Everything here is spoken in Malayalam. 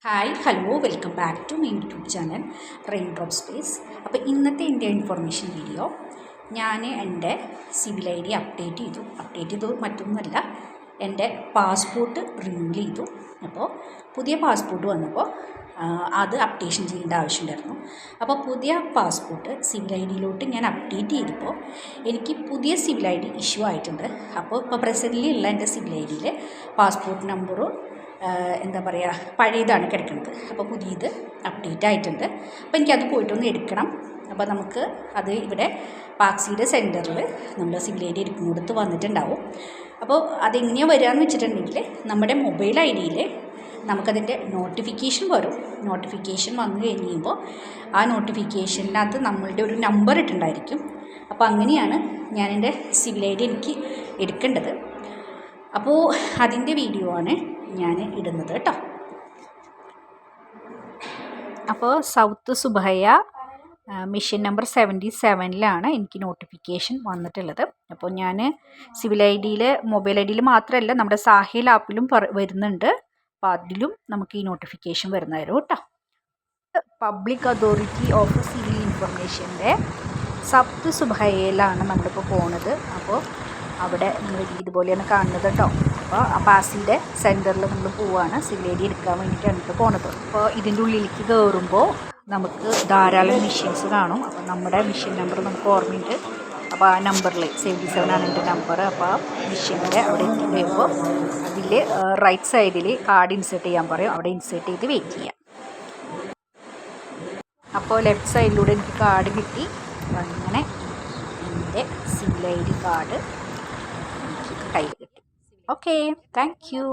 Hi hello welcome back to my YouTube channel Rain Drop Space. അപ്പോൾ ഇന്നത്തെ എൻ്റെ ഇൻഫർമേഷൻ വീഡിയോ ഞാൻ എൻ്റെ സിവിൽ ഐ ഡി അപ്ഡേറ്റ് ചെയ്തു മറ്റൊന്നുമല്ല, എൻ്റെ പാസ്പോർട്ട് റിന്യൂവൽ ചെയ്തു. അപ്പോൾ പുതിയ പാസ്പോർട്ട് വന്നപ്പോൾ അത് അപ്ഡേഷൻ ചെയ്യേണ്ട ആവശ്യമുണ്ടായിരുന്നു. അപ്പോൾ പുതിയ പാസ്പോർട്ട് സിവിൽ ഐ ഡിയിലോട്ട് ഞാൻ അപ്ഡേറ്റ് ചെയ്തപ്പോൾ എനിക്ക് പുതിയ സിവിൽ ഐ ഡി ഇഷ്യൂ ആയിട്ടുണ്ട്. അപ്പോൾ പ്രസൻ്റ്ലി ഉള്ള എൻ്റെ സിവിൽ ഐ ഡിയിൽ പാസ്പോർട്ട് നമ്പറും എന്താ പറയുക പഴയതാണ് കിടക്കുന്നത്. അപ്പോൾ പുതിയത് അപ്ഡേറ്റ് ആയിട്ടുണ്ട്. അപ്പോൾ എനിക്കത് പോയിട്ടൊന്ന് എടുക്കണം. അപ്പോൾ നമുക്ക് അത് ഇവിടെ പാക്സിയുടെ സെൻറ്ററിൽ നമ്മൾ സിവിൽ ഐ ഡി എടുക്കുന്നിടത്ത് വന്നിട്ടുണ്ടാവും. അപ്പോൾ അതെങ്ങനെയാണ് വരികയെന്ന് വെച്ചിട്ടുണ്ടെങ്കിൽ നമ്മുടെ മൊബൈൽ ഐ ഡിയിൽ നമുക്കതിൻ്റെ നോട്ടിഫിക്കേഷൻ വരും. നോട്ടിഫിക്കേഷൻ വന്നു കഴിയുമ്പോൾ ആ നോട്ടിഫിക്കേഷനകത്ത് നമ്മളുടെ ഒരു നമ്പർ ഇട്ടുണ്ടായിരിക്കും. അപ്പോൾ അങ്ങനെയാണ് ഞാൻ എൻ്റെ സിവിൽ ഐ ഡി എനിക്ക് എടുക്കേണ്ടത്. അപ്പോൾ അതിൻ്റെ വീഡിയോ ആണ് ഞാൻ ഇടുന്നത് കേട്ടോ. അപ്പോൾ സൗത്ത് സുബഹയ മിഷൻ നമ്പർ 77 എനിക്ക് നോട്ടിഫിക്കേഷൻ വന്നിട്ടുള്ളത്. അപ്പോൾ ഞാൻ സിവിൽ ഐ ഡിയിൽ മൊബൈൽ ഐ ഡിയിൽ മാത്രമല്ല നമ്മുടെ സാഹിൽ ആപ്പിലും വരുന്നുണ്ട്. അപ്പോൾ അതിലും നമുക്ക് ഈ നോട്ടിഫിക്കേഷൻ വരുന്നതായിരുന്നു കേട്ടോ. പബ്ലിക് അതോറിറ്റി ഓഫ് സിവിൽ ഇൻഫർമേഷൻ്റെ സൗത്ത് സുബഹയിലാണ് നമ്മളിപ്പോൾ പോകുന്നത്. അപ്പോൾ അവിടെ നമ്മൾ ഇതുപോലെയാണ് കാണുന്നത് കേട്ടോ. അപ്പോൾ പാസിയുടെ സെൻറ്ററിൽ നമ്മൾ പോവുകയാണ്, സിവിൽ ഐ ഡി എടുക്കാൻ വേണ്ടിയിട്ടാണ് പോകുന്നത്. അപ്പോൾ ഇതിൻ്റെ ഉള്ളിലേക്ക് കയറുമ്പോൾ നമുക്ക് ധാരാളം മിഷൻസ് കാണും. അപ്പോൾ നമ്മുടെ മിഷൻ നമ്പർ നമുക്ക് ഓർമ്മയുണ്ട്. അപ്പോൾ ആ നമ്പറിൽ 77 ആണ് എൻ്റെ നമ്പർ. അപ്പോൾ ആ മിഷൻ്റെ അവിടെ എത്തി കഴിയുമ്പോൾ അതിൽ റൈറ്റ് സൈഡിൽ കാർഡ് ഇൻസേർട്ട് ചെയ്യാൻ പറയും. അവിടെ ഇൻസേർട്ട് ചെയ്ത് വെയിറ്റ് ചെയ്യാം. അപ്പോൾ ലെഫ്റ്റ് സൈഡിലൂടെ എനിക്ക് കാർഡ് കിട്ടി. അങ്ങനെ എൻ്റെ സിവിൽ ഐ ഡി കാർഡ് കയ്യിൽ കിട്ടി. Okay, thank you.